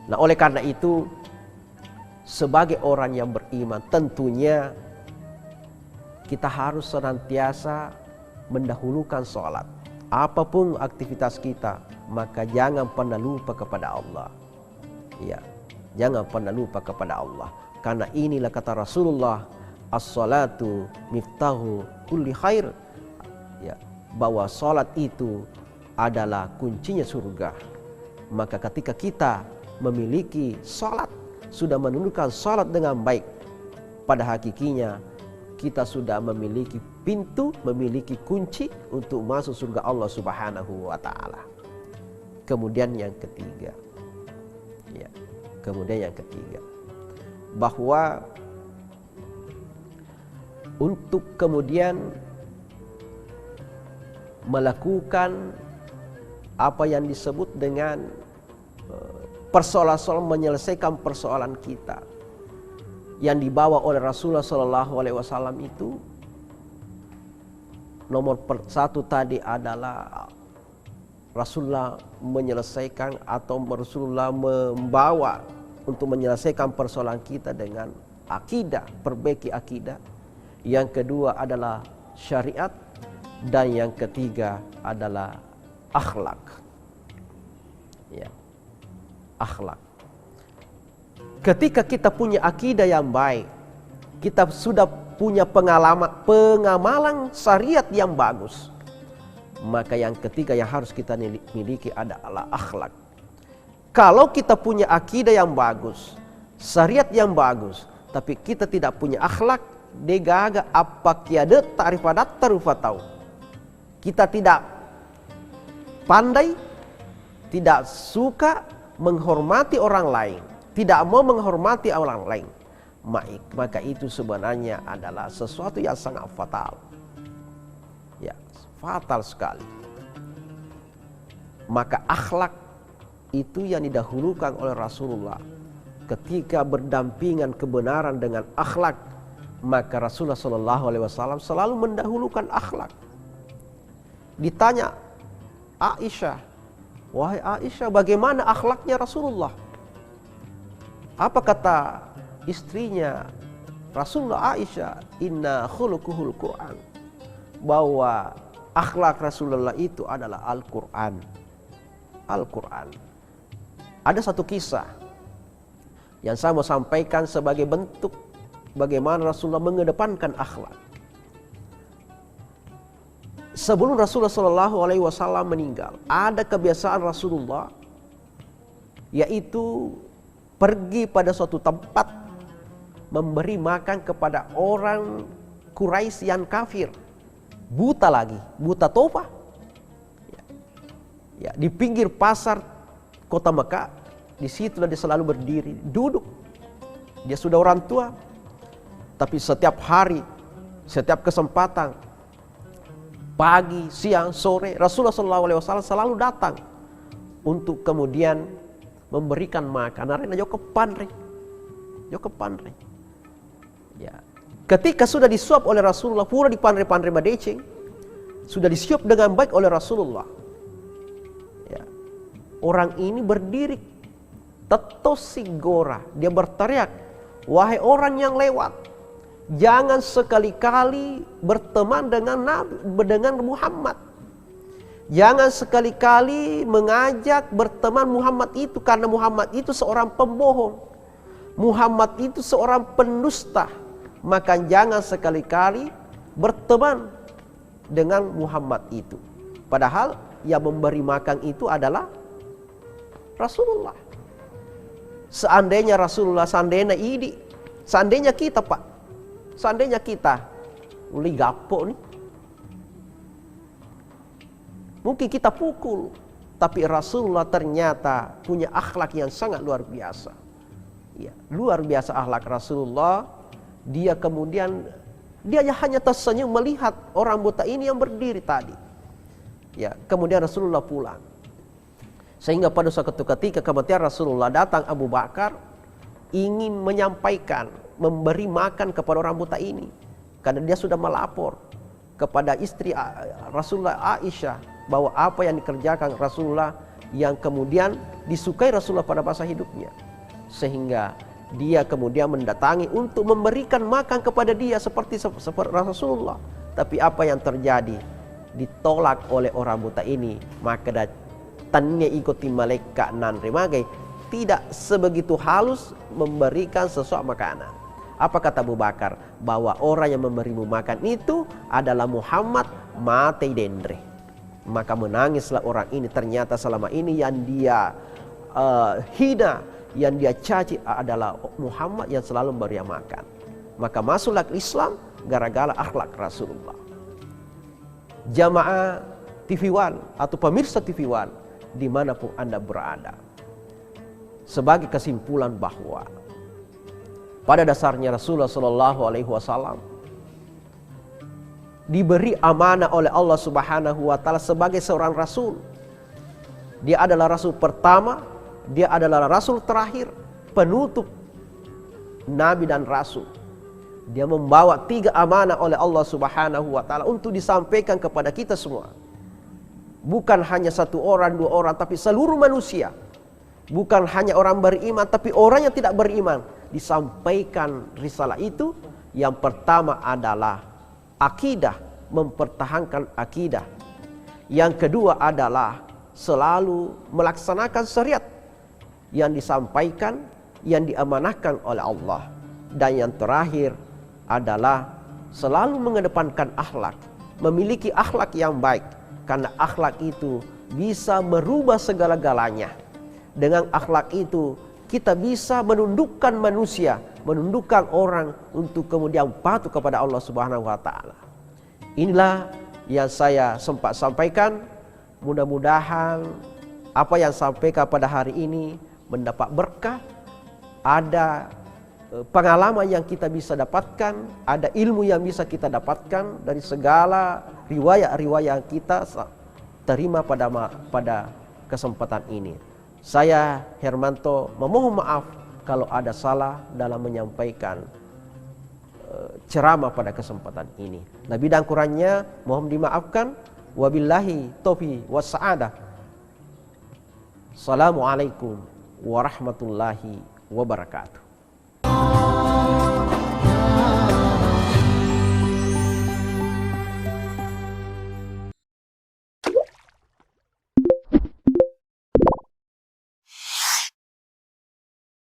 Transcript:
Nah, oleh karena itu sebagai orang yang beriman tentunya kita harus senantiasa mendahulukan sholat. Apapun aktivitas kita, maka jangan pernah lupa kepada Allah. Ya, jangan pernah lupa kepada Allah. Karena inilah kata Rasulullah, as-salatu miftahu kulli khair. Ya, bahwa sholat itu adalah kuncinya surga. Maka ketika kita memiliki sholat, sudah menunjukkan sholat dengan baik, pada hakikinya kita sudah memiliki pintu, memiliki kunci untuk masuk surga Allah Subhanahu wa ta'ala. Kemudian yang ketiga, ya, bahwa untuk kemudian melakukan apa yang disebut dengan persoalan-persoalan, menyelesaikan persoalan kita yang dibawa oleh Rasulullah SAW itu, nomor satu tadi adalah Rasulullah menyelesaikan atau Rasulullah membawa untuk menyelesaikan persoalan kita dengan akidah, perbaiki akidah. Yang kedua adalah syariat, dan yang ketiga adalah akhlak. Ya, akhlak. Ketika kita punya akidah yang baik, kita sudah punya pengamalan syariat yang bagus, maka yang ketiga yang harus kita miliki adalah akhlak. Kalau kita punya akidah yang bagus, syariat yang bagus, tapi kita tidak punya akhlak, degaga apa kiadat ta'rifadat tarufatau. Kita tidak pandai, tidak suka menghormati orang lain, tidak mau menghormati orang lain, maka itu sebenarnya adalah sesuatu yang sangat fatal. Ya, fatal sekali. Maka akhlak itu yang didahulukan oleh Rasulullah. Ketika berdampingan kebenaran dengan akhlak, maka Rasulullah SAW selalu mendahulukan akhlak. Ditanya Aisyah, wahai Aisyah, bagaimana akhlaknya Rasulullah? Apa kata istrinya Rasulullah, Aisyah? Inna khuluquhul Quran. Bahwa akhlak Rasulullah itu adalah Al-Quran. Al-Quran. Ada satu kisah yang saya mau sampaikan sebagai bentuk bagaimana Rasulullah mengedepankan akhlak. Sebelum Rasulullah SAW meninggal, ada kebiasaan Rasulullah, yaitu pergi pada suatu tempat memberi makan kepada orang Quraisy yang kafir, buta lagi, buta toba. Ya, di pinggir pasar kota Mekah, di situ dia selalu berdiri, duduk. Dia sudah orang tua, tapi setiap hari, setiap kesempatan, pagi, siang, sore, Rasulullah SAW selalu datang untuk kemudian memberikan makan. Narena joko pandre. Ya. Ketika sudah disuap oleh Rasulullah, pura di pandre-pandre badeceng, sudah disiap dengan baik oleh Rasulullah. Ya. Orang ini berdiri, tetos sigora, dia berteriak, wahai orang yang lewat, jangan sekali-kali berteman dengan Muhammad. Jangan sekali-kali mengajak berteman Muhammad itu, karena Muhammad itu seorang pembohong. Muhammad itu seorang pendusta. Maka jangan sekali-kali berteman dengan Muhammad itu. Padahal yang memberi makan itu adalah Rasulullah. Seandainya Rasulullah, seandainya kita Pak, seandainya kita uli gapo nih, mungkin kita pukul. Tapi Rasulullah ternyata punya akhlak yang sangat luar biasa. Ya, luar biasa akhlak Rasulullah. Dia kemudian hanya tersenyum melihat orang buta ini yang berdiri tadi. Ya, kemudian Rasulullah pulang. Sehingga pada suatu ketika kemudian Rasulullah datang, Abu Bakar ingin menyampaikan, memberi makan kepada orang buta ini, karena dia sudah melapor kepada istri Rasulullah, Aisyah, bahwa apa yang dikerjakan Rasulullah yang kemudian disukai Rasulullah pada masa hidupnya, sehingga dia kemudian mendatangi untuk memberikan makan kepada dia seperti Rasulullah. Tapi apa yang terjadi? Ditolak oleh orang buta ini. Maka datangnya ikuti malaikat nan rimagai, tidak sebegitu halus memberikan sesuatu makanan. Apa kata Abu Bakar? Bahwa orang yang memberimu makan itu adalah Muhammad mate dendre. Maka menangislah orang ini. Ternyata selama ini yang dia hina, yang dia caci adalah Muhammad yang selalu memberi makan. Maka masuklah Islam gara-gara akhlak Rasulullah. Jamaah TV One atau pemirsa TV One dimanapun Anda berada, sebagai kesimpulan bahwa pada dasarnya Rasulullah Shallallahu Alaihi Wasallam diberi amanah oleh Allah Subhanahu Wa Taala sebagai seorang Rasul. Dia adalah Rasul pertama, dia adalah Rasul terakhir, penutup Nabi dan Rasul. Dia membawa 3 amanah oleh Allah Subhanahu Wa Taala untuk disampaikan kepada kita semua. Bukan hanya 1 orang, 2 orang, tapi seluruh manusia. Bukan hanya orang beriman, tapi orang yang tidak beriman. Disampaikan risalah itu. Yang pertama adalah akidah, mempertahankan akidah. Yang kedua adalah selalu melaksanakan syariat yang disampaikan, yang diamanahkan oleh Allah. Dan yang terakhir adalah selalu mengedepankan akhlak, memiliki akhlak yang baik, karena akhlak itu bisa merubah segala-galanya. Dengan akhlak itu kita bisa menundukkan manusia, menundukkan orang untuk kemudian patuh kepada Allah Subhanahu Wa Taala. Inilah yang saya sempat sampaikan. Mudah-mudahan apa yang sampaikan pada hari ini mendapat berkah. Ada pengalaman yang kita bisa dapatkan, ada ilmu yang bisa kita dapatkan dari segala riwayat-riwayat yang kita terima pada kesempatan ini. Saya Hermanto memohon maaf kalau ada salah dalam menyampaikan ceramah pada kesempatan ini. Lebih dan kurangnya mohon dimaafkan. Wabillahi taufiq wassa'adah. Assalamualaikum warahmatullahi wabarakatuh.